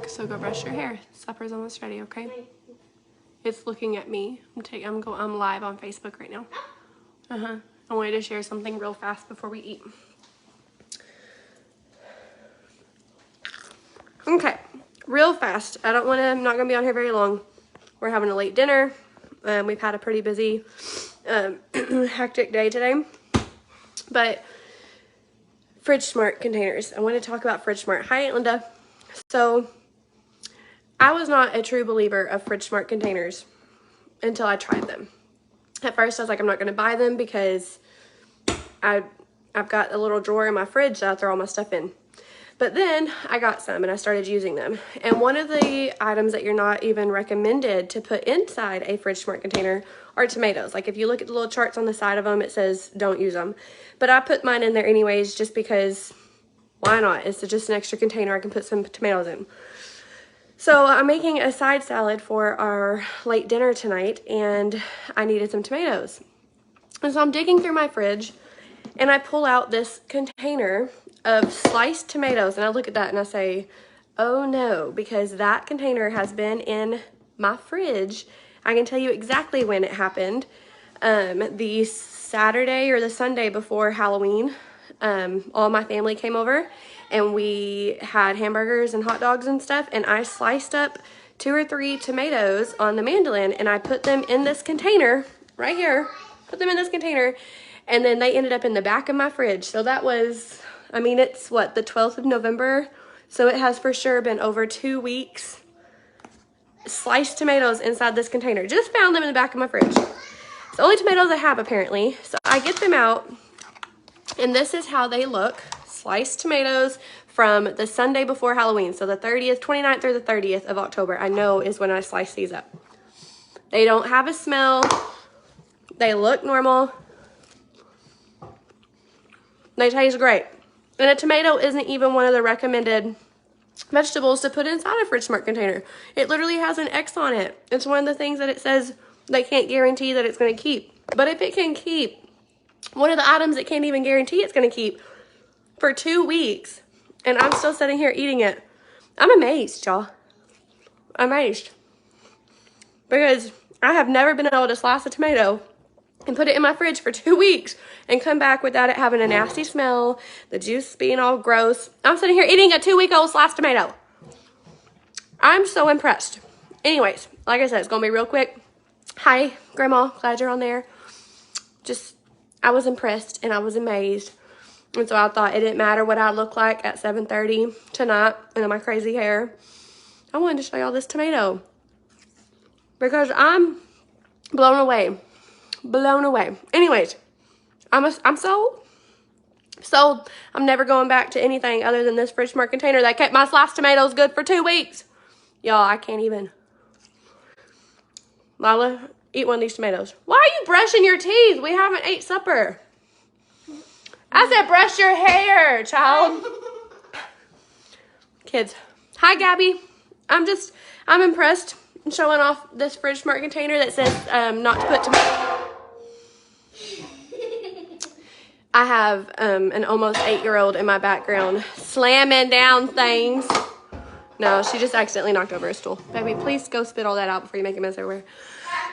So go brush your hair. Supper's almost ready, okay? It's looking at me. I'm live on Facebook right now. I wanted to share something real fast before we eat. Okay, real fast. I'm not gonna be on here very long. We're having a late dinner. We've had a pretty busy, hectic day today. But FridgeSmart Containers. I want to talk about FridgeSmart. Hi, Linda. So, I was not a true believer of FridgeSmart Containers until I tried them. At first, I was like, I'm not going to buy them because I've got a little drawer in my fridge that I throw all my stuff in. But then I got some and I started using them. And one of the items that you're not even recommended to put inside a FridgeSmart container are tomatoes. Like if you look at the little charts on the side of them, it says don't use them. But I put mine in there anyways just because why not? It's just an extra container I can put some tomatoes in. So I'm making a side salad for our late dinner tonight and I needed some tomatoes. And so I'm digging through my fridge and I pull out this container of sliced tomatoes and I look at that and I say, oh no, because that container has been in my fridge. I can tell you exactly when it happened. The Saturday or the Sunday before Halloween, all my family came over and we had hamburgers and hot dogs and stuff, and I sliced up 2 or 3 tomatoes on the mandolin and I put them in this container right here, put them in this container, and then they ended up in the back of my fridge. So that was, I mean, it's what, the 12th of November? So it has for sure been over 2 weeks. Sliced tomatoes inside this container. Just found them in the back of my fridge. It's the only tomatoes I have apparently. So I get them out and this is how they look. Sliced tomatoes from the Sunday before Halloween. So the 30th, 29th or the 30th of October, I know is when I sliced these up. They don't have a smell. They look normal. They taste great. And a tomato isn't even one of the recommended vegetables to put inside a FridgeSmart container. It literally has an X on it. It's one of the things that it says they can't guarantee that it's going to keep. But if it can keep one of the items it can't even guarantee it's going to keep for 2 weeks, and I'm still sitting here eating it, I'm amazed, y'all. Amazed. Because I have never been able to slice a tomato and put it in my fridge for 2 weeks and come back without it having a nasty smell, the juice being all gross. I'm sitting here eating a 2-week-old sliced tomato. I'm so impressed. Anyways, like I said, it's going to be real quick. Hi, Grandma. Glad you're on there. I was impressed and I was amazed. And so I thought it didn't matter what I look like at 7:30 tonight and my crazy hair. I wanted to show y'all this tomato because I'm blown away. Blown away. Anyways, I'm sold. Sold. I'm never going back to anything other than this FridgeSmart container that kept my sliced tomatoes good for 2 weeks. Y'all, I can't even. Lila, eat one of these tomatoes. Why are you brushing your teeth? We haven't ate supper. I said brush your hair, child. Kids. Hi, Gabby. I'm impressed. I'm showing off this FridgeSmart container that says not to put tomatoes. I have an almost 8-year-old in my background slamming down things. No, she just accidentally knocked over a stool. Baby, please go spit all that out before you make a mess everywhere.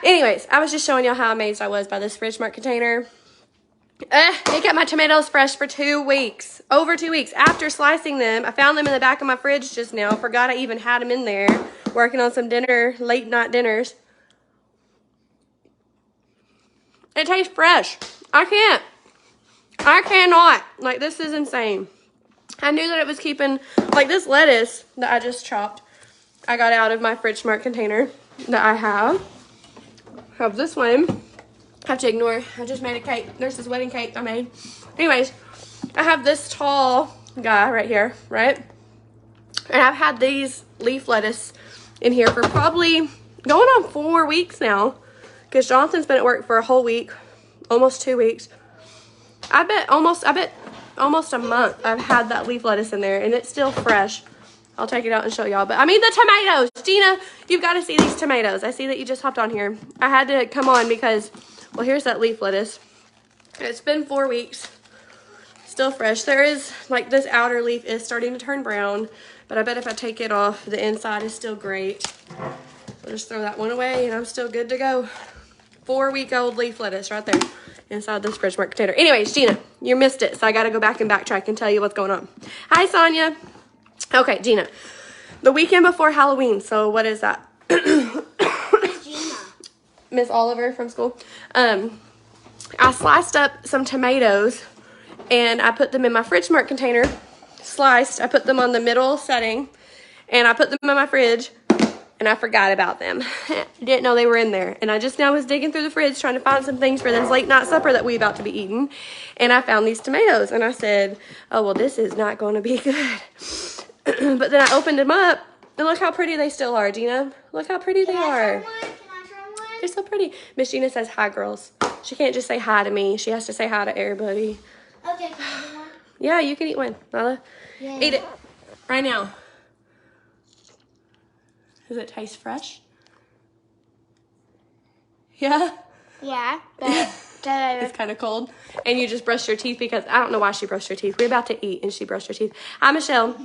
Anyways, I was just showing y'all how amazed I was by this FridgeSmart container. It kept my tomatoes fresh for 2 weeks. Over 2 weeks. After slicing them, I found them in the back of my fridge just now. Forgot I even had them in there. Working on some late night dinners. It tastes fresh. I cannot. Like, this is insane. I knew that it was keeping, like this lettuce that I just chopped, I got out of my FridgeSmart container that I have. I have this one. I have to ignore, I just made a cake. There's this wedding cake I made. Anyways, I have this tall guy right here, right? And I've had these leaf lettuce in here for probably going on 4 weeks now. Because Jonathan's been at work for a whole week, almost 2 weeks. I bet almost a month I've had that leaf lettuce in there and it's still fresh. I'll take it out and show y'all. But I mean the tomatoes. Gina, you've got to see these tomatoes. I see that you just hopped on here. I had to come on because, well, here's that leaf lettuce. It's been 4 weeks. Still fresh. There is, like, this outer leaf is starting to turn brown, but I bet if I take it off, the inside is still great. I'll just throw that one away, and I'm still good to go. 4-week-old leaf lettuce right there inside this FridgeSmart container. Anyways, Gina, you missed it, so I got to go back and backtrack and tell you what's going on. Hi, Sonia. Okay, Gina. The weekend before Halloween, so what is that? Gina. Miss Oliver from school. I sliced up some tomatoes and I put them in my FridgeSmart container, sliced. I put them on the middle setting and I put them in my fridge and I forgot about them. Didn't know they were in there. And I just now was digging through the fridge trying to find some things for this late night supper that we about to be eating. And I found these tomatoes and I said, oh, well, this is not going to be good. But then I opened them up and look how pretty they still are, Gina. Look how pretty they are. Can I try one? They're so pretty. Miss Gina says, hi, girls. She can't just say hi to me. She has to say hi to everybody. Okay, can I do one? Yeah, you can eat one, Lila. Yeah. Eat it right now. Does it taste fresh? Yeah? Yeah, but It's kind of cold. And you just brushed your teeth because I don't know why she brushed her teeth. We're about to eat and she brushed her teeth. Hi, Michelle.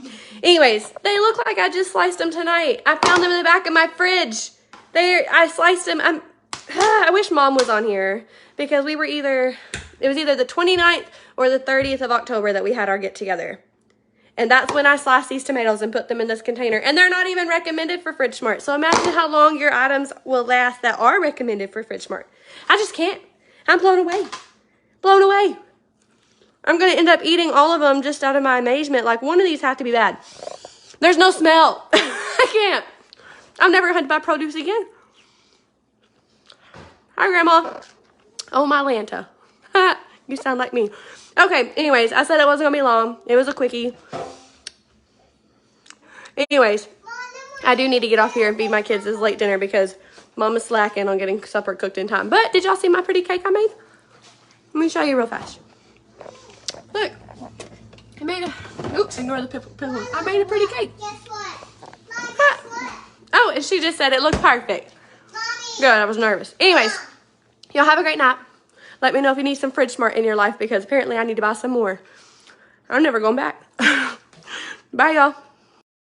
Anyways, they look like I just sliced them tonight. I found them in the back of my fridge. I sliced them. I wish Mom was on here because it was either the 29th or the 30th of October that we had our get together. And that's when I sliced these tomatoes and put them in this container. And they're not even recommended for FridgeSmart. So imagine how long your items will last that are recommended for FridgeSmart. I just can't. I'm blown away. Blown away. I'm going to end up eating all of them just out of my amazement. Like, one of these have to be bad. There's no smell. I can't. I'm never going to buy produce again. Hi, Grandma. Oh, my Lanta. You sound like me. Okay, anyways, I said it wasn't going to be long. It was a quickie. Anyways, I do need to get off here and feed my kids this late dinner because Mom is slacking on getting supper cooked in time. But did y'all see my pretty cake I made? Let me show you real fast. Look. I made a... Oops, ignore the pimple. I made a pretty cake. Guess what? Mom, guess what? Oh, and she just said it looked perfect. Mommy. Good, I was nervous. Anyways, y'all have a great night. Let me know if you need some FridgeSmart in your life because apparently I need to buy some more. I'm never going back. Bye, y'all.